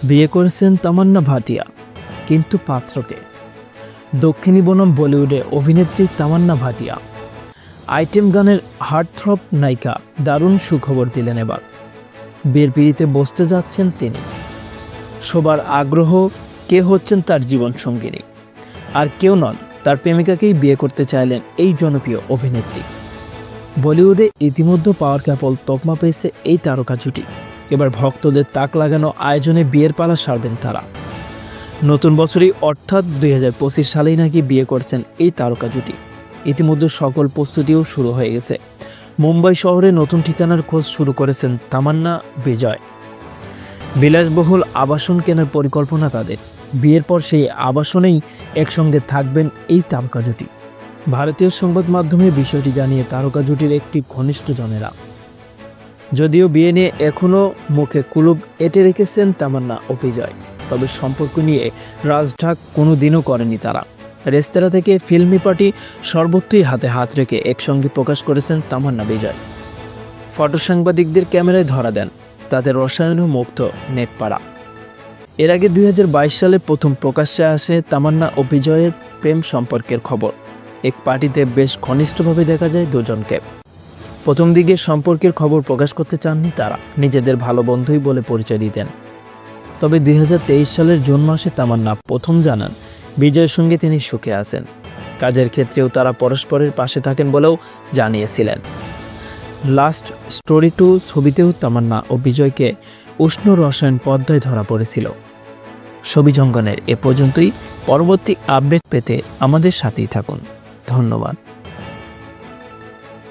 বিয়ে করেছেন তামান্না ভাটিয়া, কিন্তু পাত্রকে। দক্ষিণী বনাম বলিউডে অভিনেত্রী তামান্না ভাটিয়া আইটেম গানের হার্টথ্রব নায়িকা দারুণ সুখবর দিলেন এবার। বিয়ের পিঁড়িতে বসতে যাচ্ছেন তিনি। সবার আগ্রহ, কে হচ্ছেন তার জীবন সঙ্গিনী। আর কেউ নন, তার প্রেমিকাকেই বিয়ে করতে চাইলেন এই জনপ্রিয় অভিনেত্রী। বলিউডে ইতিমধ্যে পাওয়ার কাপল তকমা পেয়েছে এই তারকা জুটি। এবার ভক্তদের তাক লাগানো আয়োজনে বিয়ের পালা সারবেন তারা। নতুন বছরই অর্থাৎ 2025 সালেই নাকি বিয়ে করছেন এই তারকা জুটি। ইতিমধ্যে সকল প্রস্তুতিও শুরু হয়ে গেছে। মুম্বাই শহরে নতুন ঠিকানার খোঁজ শুরু করেছেন তামান্না বিজয়। বিলাসবহুল আবাসন কেনার পরিকল্পনা তাদের। বিয়ের পর সেই আবাসনেই একসঙ্গে থাকবেন এই তারকা জুটি। ভারতীয় সংবাদ মাধ্যমে বিষয়টি জানিয়ে তারকা জুটির একটি ঘনিষ্ঠজনেরা, যদিও বিয়ে নিয়ে এখনও মুখে কুলুপ এঁটে রেখেছেন তামান্না ও বিজয়, তবে সম্পর্ক নিয়ে রাজঢাক কোনোদিনও করেনি তারা। রেস্তোরাঁ থেকে ফিল্মি পার্টি সর্বত্রই হাতে হাত রেখে একসঙ্গে প্রকাশ করেছেন তামান্না বিজয়। ফটো সাংবাদিকদের ক্যামেরায় ধরা দেন, তাদের রসায়নও মুগ্ধ নেটপাড়া। এর আগে 2022 সালে প্রথম প্রকাশ্যে আসে তামান্না ও বিজয়ের প্রেম সম্পর্কের খবর। এক পার্টিতে বেশ ঘনিষ্ঠভাবে দেখা যায় দুজনকে। প্রথম দিকে সম্পর্কের খবর প্রকাশ করতে চাননি তারা, নিজেদের ভালো বন্ধুই বলে পরিচয় দিতেন। তবে 2023 সালের জুন মাসে তামান্না প্রথম জানান বিজয়ের সঙ্গে তিনি সুখে আছেন। কাজের ক্ষেত্রেও তারা পরস্পরের পাশে থাকেন বলেও জানিয়েছিলেন। লাস্ট স্টোরি 2 ছবিতেও তামান্না ও বিজয়কে উষ্ণ রসায়ন পর্দায় ধরা পড়েছিল। ছবি জঙ্গনের এ পর্যন্তই। পরবর্তী আপডেট পেতে আমাদের সাথেই থাকুন। ধন্যবাদ।